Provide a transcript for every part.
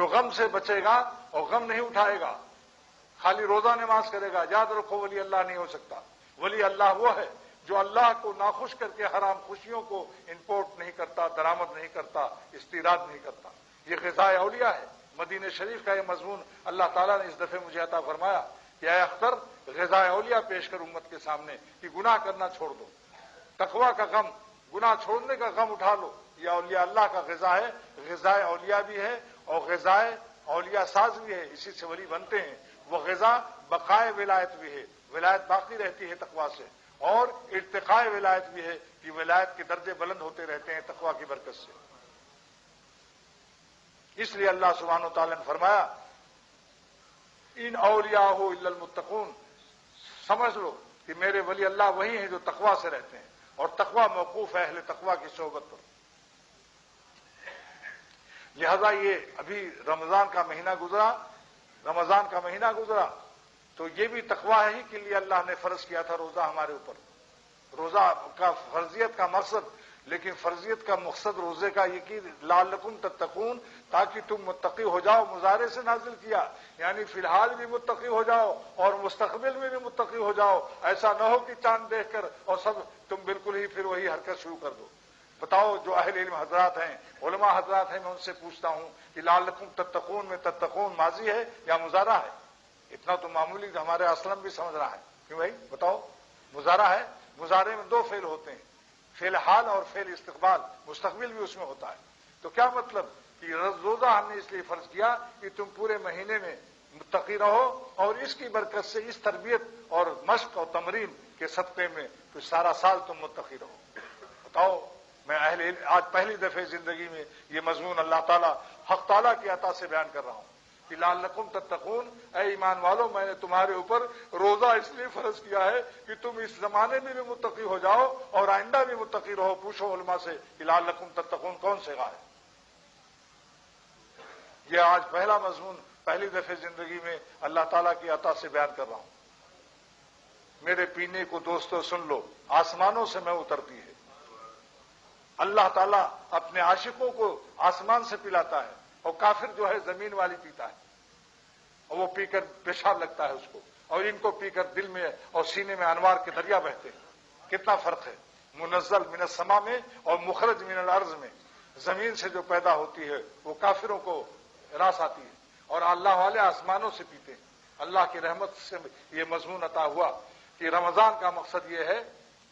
جو غم سے بچے گا اور غم نہیں اٹھائے گا، خالی روزہ نماز کرے گا، یاد رکھو ولی اللہ نہیں ہو سکتا۔ ولی اللہ وہ ہے جو اللہ کو ناخوش کر کے حرام خوشیوں کو امپورٹ نہیں کرتا، درآمد نہیں کرتا، استیراد نہیں کرتا۔ یہ غذائے اولیاء ہے۔ مدینہ شریف کا یہ مضمون اللہ تعالیٰ نے اس دفعہ مجھے عطا فرمایا کہ اے اختر غذائے اولیاء پیش کر امت کے سامنے کہ گناہ کرنا چھوڑ دو، تقویٰ کا غم، گناہ چھوڑنے کا غم اٹھا لو۔ یہ اولیاء اللہ کا غذا ہے، غذائے اولیاء بھی ہے اور غذائے اولیاء ساز بھی ہے، اسی سے ولی بنتے ہیں۔ وہ غذا بقائے ولایت بھی ہے، ولایت باقی رہتی ہے تقویٰ سے، اور ارتقاء ولایت بھی ہے کہ ولایت کے درجے بلند ہوتے رہتے ہیں تقویٰ کی برکت سے۔ اس لیے اللہ سبحانہ و تعالی نے فرمایا ان اولیاء الا المتقون، سمجھ لو کہ میرے ولی اللہ وہی ہیں جو تقویٰ سے رہتے ہیں، اور تقویٰ موقوف ہے اہل تقویٰ کی صحبت پر۔ لہذا یہ ابھی رمضان کا مہینہ گزرا تو یہ بھی تقویٰ ہی کے لیے اللہ نے فرض کیا تھا روزہ ہمارے اوپر۔ روزہ کا فرضیت کا مقصد، لیکن فرضیت کا مقصد روزے کا یہ کہ لعلکم تتقون، تاکہ تم متقی ہو جاؤ، مظاہرے سے نازل کیا، یعنی فی الحال بھی متقی ہو جاؤ اور مستقبل میں بھی متقی ہو جاؤ۔ ایسا نہ ہو کہ چاند دیکھ کر اور سب تم بالکل ہی پھر وہی حرکت شروع کر دو۔ بتاؤ جو اہل علم حضرات ہیں، علماء حضرات ہیں، میں ان سے پوچھتا ہوں کہ لعلکم تتقون میں تتقون ماضی ہے یا مضارع ہے؟ اتنا تو معمولی ہمارے اسلم بھی سمجھ رہا ہے، کیوں بھائی بتاؤ؟ مضارع ہے۔ مضارع میں دو فعل ہوتے ہیں، فعل حال اور فعل استقبال، مستقبل بھی اس میں ہوتا ہے۔ تو کیا مطلب کہ روزہ ہم نے اس لیے فرض کیا کہ تم پورے مہینے میں متقی رہو، اور اس کی برکت سے، اس تربیت اور مشق اور تمرین کے صدقے میں تو سارا سال تم متقی رہو۔ بتاؤ، میں آج پہلی دفعہ زندگی میں یہ مضمون اللہ تعالیٰ حق تعالیٰ کی عطا سے بیان کر رہا ہوں کہ لعلکم تتقون، اے ایمان والو میں نے تمہارے اوپر روزہ اس لیے فرض کیا ہے کہ تم اس زمانے میں بھی متقی ہو جاؤ اور آئندہ بھی متقی رہو۔ پوچھو علماء سے کہ لعلکم تتقون کون سے گا ہے؟ یہ آج پہلا مضمون پہلی دفعہ زندگی میں اللہ تعالیٰ کی عطا سے بیان کر رہا ہوں۔ میرے پینے کو دوستو سن لو، آسمانوں سے میں اترتی ہے۔ اللہ تعالیٰ اپنے عاشقوں کو آسمان سے پلاتا ہے، اور کافر جو ہے زمین والی پیتا ہے، اور وہ پی کر پیشاب لگتا ہے اس کو، اور ان کو پی کر دل میں اور سینے میں انوار کے دریا بہتے ہیں۔ کتنا فرق ہے منزل من السماء میں اور مخرج من الارض میں۔ زمین سے جو پیدا ہوتی ہے وہ کافروں کو راس آتی ہے، اور اللہ والے آسمانوں سے پیتے ہیں۔ اللہ کی رحمت سے یہ مضمون عطا ہوا کہ رمضان کا مقصد یہ ہے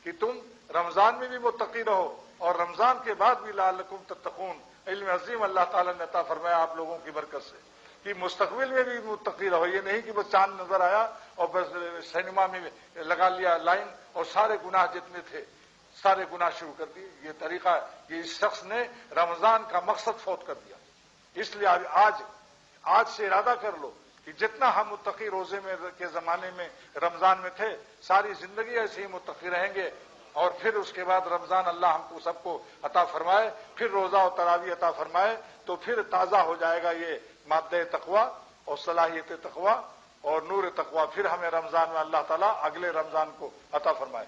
کہ تم رمضان میں بھی متقی رہو، اور رمضان کے بعد بھی لعلکم تتقون۔ علم عظیم اللہ تعالیٰ نے عطا فرمایا آپ لوگوں کی برکت سے کہ مستقبل میں بھی متقی رہو۔ یہ نہیں کہ بس چاند نظر آیا اور بس سینما میں لگا لیا لائن اور سارے گناہ جتنے تھے سارے گناہ شروع کر دیے۔ یہ طریقہ، یہ اس شخص نے رمضان کا مقصد فوت کر دیا۔ اس لیے آج سے ارادہ کر لو کہ جتنا ہم متقی روزے میں کے زمانے میں رمضان میں تھے، ساری زندگی ایسے ہی متقی رہیں گے، اور پھر اس کے بعد رمضان اللہ ہم کو سب کو عطا فرمائے، پھر روزہ و تراویح عطا فرمائے، تو پھر تازہ ہو جائے گا یہ مادہ تقویٰ اور صلاحیت تقویٰ اور نور تقویٰ۔ پھر ہمیں رمضان میں اللہ تعالیٰ اگلے رمضان کو عطا فرمائے۔